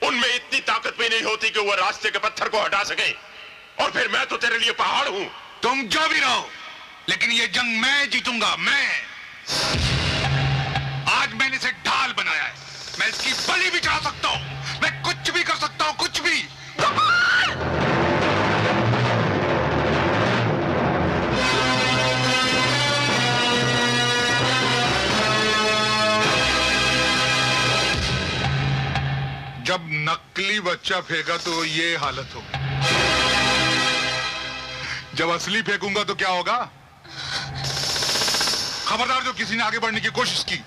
उनमें इतनी ताकत भी नहीं होती कि वो रास्ते के पत्थर को हटा सके। और फिर मैं तो तेरे लिए पहाड़ हूं। तुम जो भी रहो, लेकिन ये जंग मैं जीतूंगा। मैं आज मैंने इसे ढाल बनाया है, मैं इसकी बलि भी चढ़ा सकता हूं, मैं कुछ भी कर सकता हूं, कुछ भी। जब नकली बच्चा फेंका तो ये हालत होगी, जब असली फेंकूंगा तो क्या होगा? खबरदार जो किसी ने आगे बढ़ने की कोशिश की।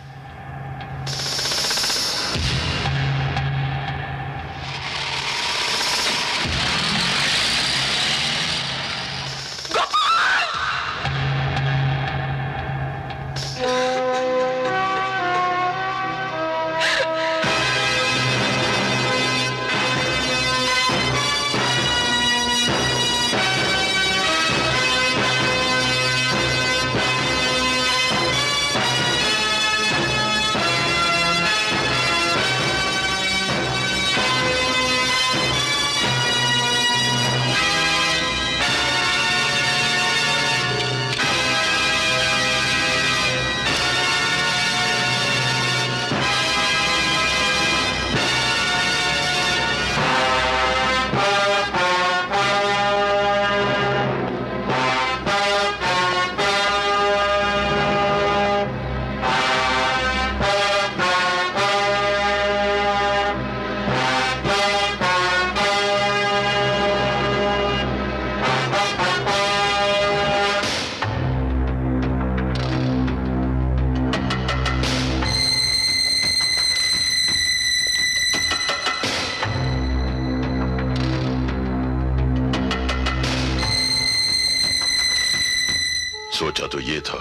सोचा तो ये था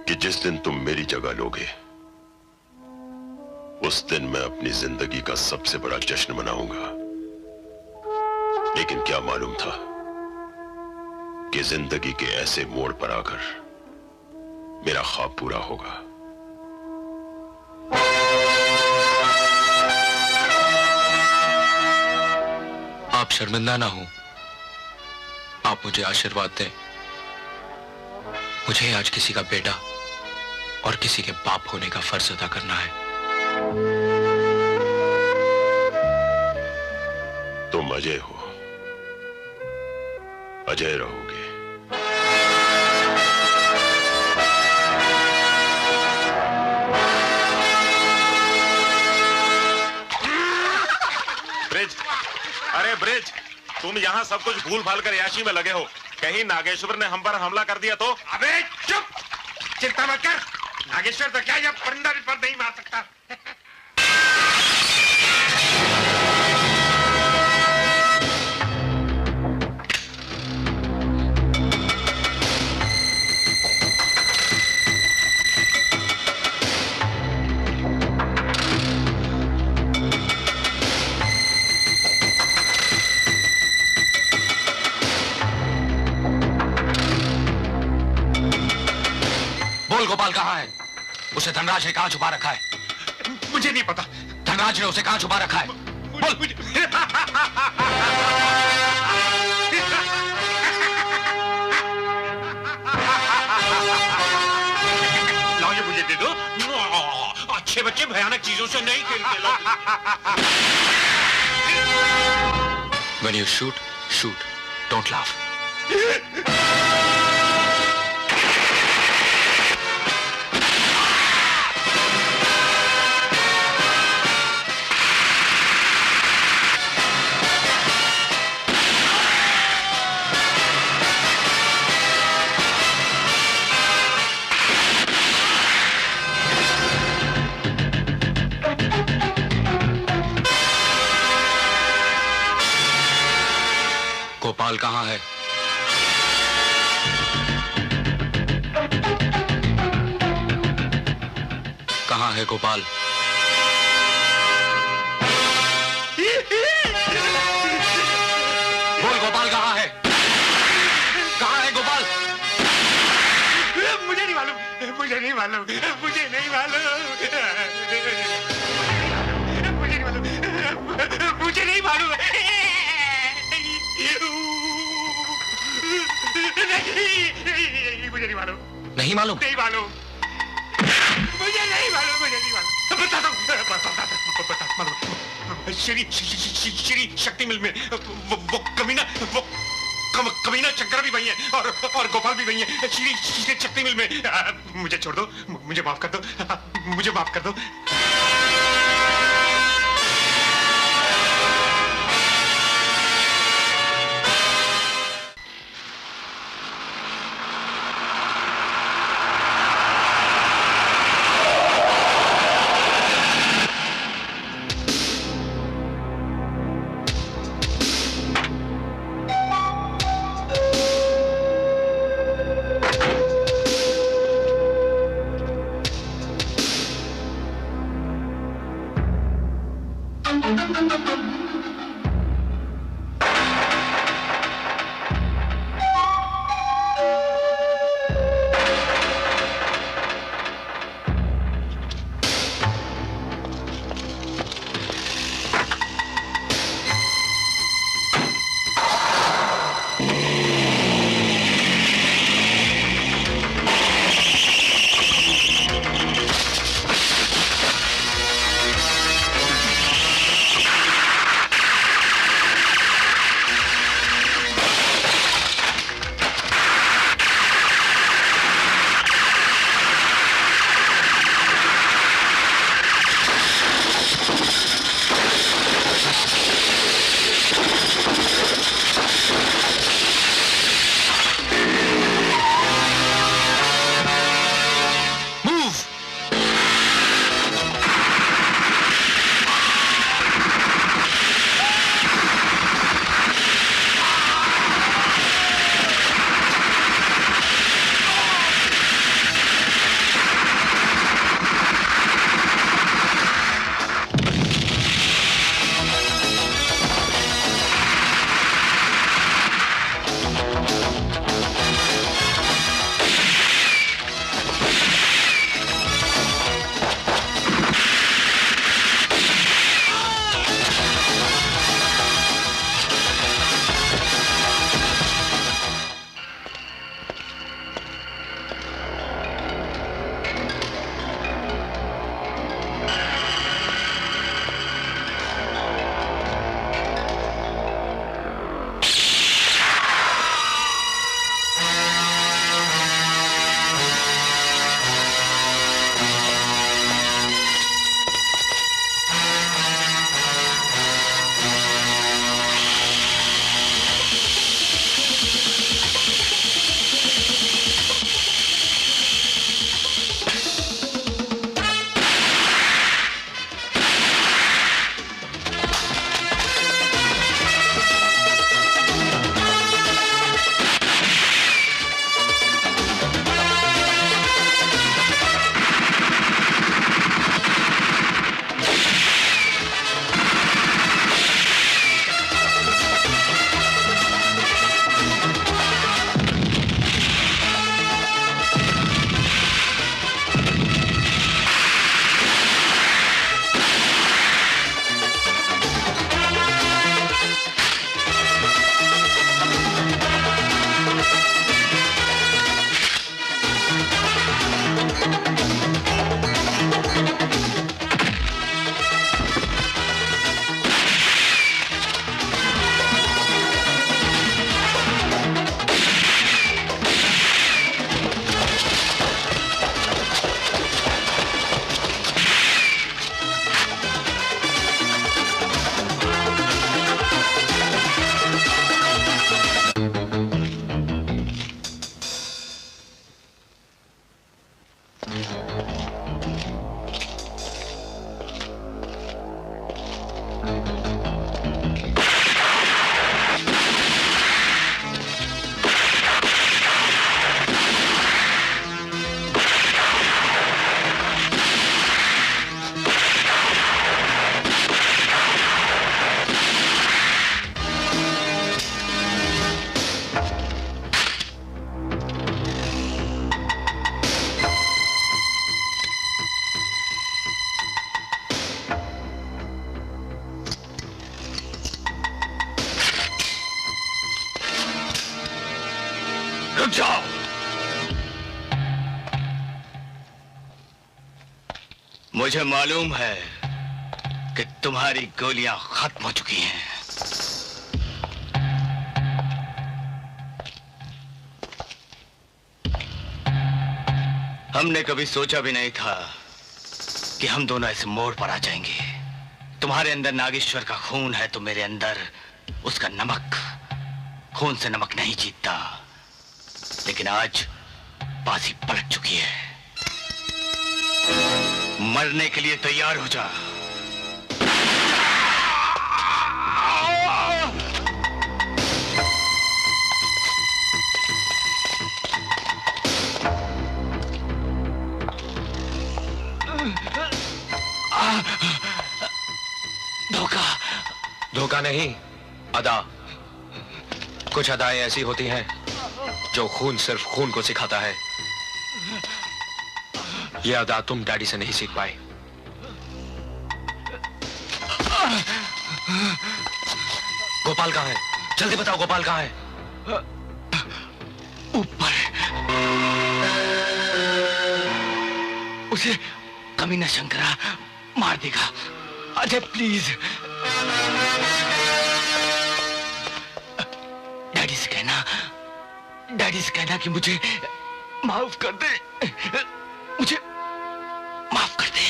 कि जिस दिन तुम मेरी जगह लोगे उस दिन मैं अपनी जिंदगी का सबसे बड़ा जश्न मनाऊंगा। लेकिन क्या मालूम था कि जिंदगी के ऐसे मोड़ पर आकर मेरा ख्वाब पूरा होगा। आप शर्मिंदा ना हो, आप मुझे आशीर्वाद दें। मुझे आज किसी का बेटा और किसी के बाप होने का फर्ज अदा करना है। तुम अजय हो, अजय रहोगे। ब्रिज, अरे ब्रिज, तुम यहाँ सब कुछ भूल भाल कर याशी में लगे हो। कहीं नागेश्वर ने हम पर हमला कर दिया तो? अबे चुप, चिंता मत कर। नागेश्वर तो क्या, जब परिंदा भी पर नहीं मार सकता। गोपाल कहाँ है? उसे धनराज ने कहाँ छुपा रखा है? मुझे नहीं पता। धनराज ने उसे कहाँ छुपा रखा है? बोल। लाओ ये मुझे दे के बच्चे भयानक चीजों से नहीं खेलते। When you shoot, shoot. Don't laugh. Gopal कहाँ है? कहाँ है गोपाल? बोल गोपाल कहाँ है? कहाँ है गोपाल? मुझे नहीं मालूम, मुझे नहीं मालूम, मुझे नहीं मालूम, मुझे नहीं मालूम, मुझे नहीं मालूम। नहीं, मुझे नहीं मालूम। नहीं मालूम? नहीं मालूम, मुझे नहीं मालूम, मुझे नहीं मालूम। बता दो, मालूम। श्री शक्ति मिल में वो कमीना शंकर भी वही है और गोपाल भी वही है। श्री शक्ति मिल में। मुझे छोड़ दो, मुझे माफ कर दो, मुझे माफ कर दो। रुक जाओ। मुझे मालूम है कि तुम्हारी गोलियां खत्म हो चुकी हैं। हमने कभी सोचा भी नहीं था कि हम दोनों ऐसे मोड़ पर आ जाएंगे। तुम्हारे अंदर नागेश्वर का खून है तो मेरे अंदर उसका नमक। खून से नमक नहीं जीतता, लेकिन आज बाजी पलट चुकी है। मरने के लिए तैयार हो जा। धोखा। धोखा नहीं, अदा। कुछ अदाएं ऐसी होती हैं जो खून सिर्फ खून को सिखाता है। यह अदा तुम डैडी से नहीं सीख पाए। गोपाल कहाँ है? जल्दी बताओ, गोपाल कहाँ है? ऊपर। उसे कमीना शंकरा मार देगा। अजय प्लीज डैडी से कहना कि मुझे माफ कर दे। मुझे माफ कर दे।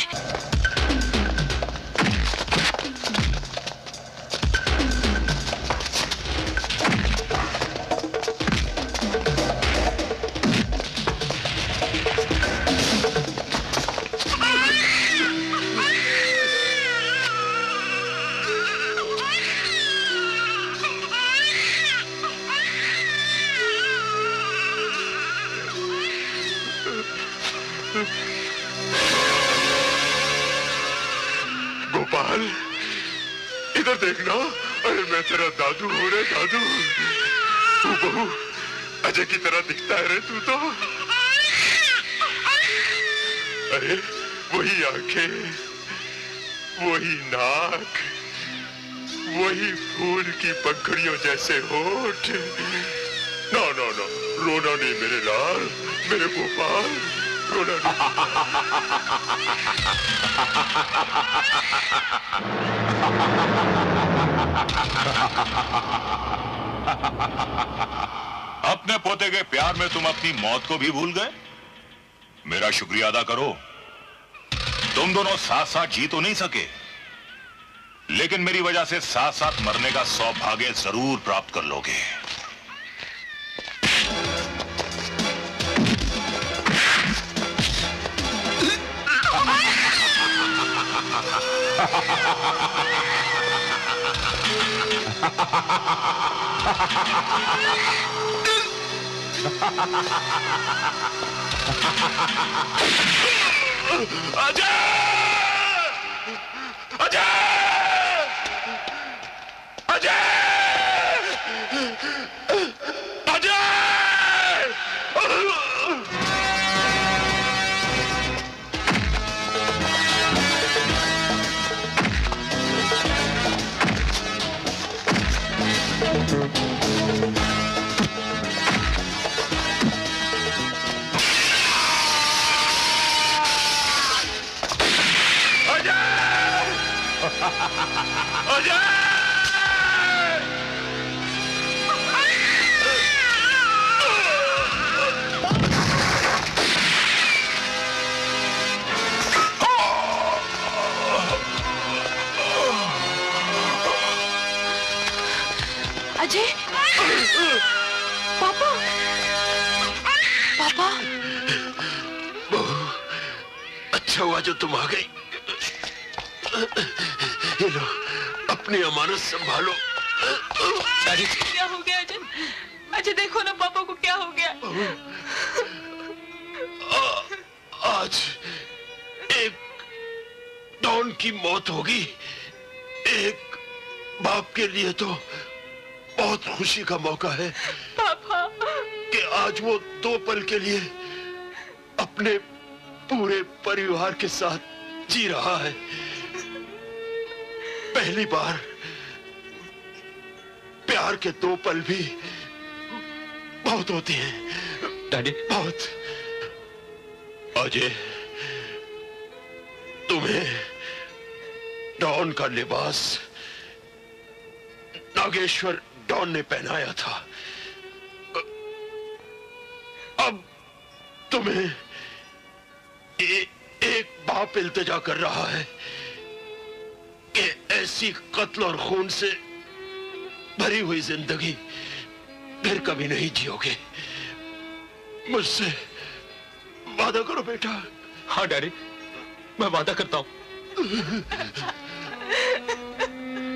गोपाल, इधर देखना। अरे मैं तेरा दादू हूँ रे, दादू। तू बहू अजय की तरह दिखता है रे तू तो। अरे वही आंखें, वही नाक, वही फूल की पंखुड़ियों जैसे होठ। ना ना ना, रोना नहीं मेरे लाल, मेरे गोपाल, रोना अपने पोते के प्यार में तुम अपनी मौत को भी भूल गए। मेरा शुक्रिया अदा करो। तुम दोनों साथ साथ जी तो नहीं सके, लेकिन मेरी वजह से साथ साथ मरने का सौभाग्य जरूर प्राप्त कर लोगे। अजय! अजय! अजय! अजय! अजय, पापा, पापा। बहू, अच्छा हुआ जो तुम आ गई। ये लो, अपनी अमानत संभालो। क्या हो गया अजय? अजय देखो ना पापा को क्या हो गया। आज एक डॉन की मौत होगी। एक बाप के लिए तो बहुत खुशी का मौका है पापा कि आज वो 2 पल के लिए अपने पूरे परिवार के साथ जी रहा है। पहली बार प्यार के 2 पल भी बहुत होते हैं डैडी। बहुत। अजय, तुम्हें डॉन का लिबास नागेश्वर डॉन ने पहनाया था। अब तुम्हें एक बाप इल्तिजा कर रहा है कि ऐसी कत्ल और खून से भरी हुई जिंदगी फिर कभी नहीं जियोगे। मुझसे वादा करो बेटा। हाँ डैडी, मैं वादा करता हूं।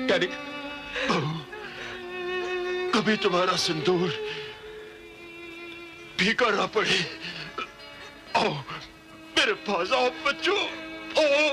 डैडी, कभी तुम्हारा सिंदूर फीका ना पड़े। आओ मेरे पास, आओ बच्चों, आओ।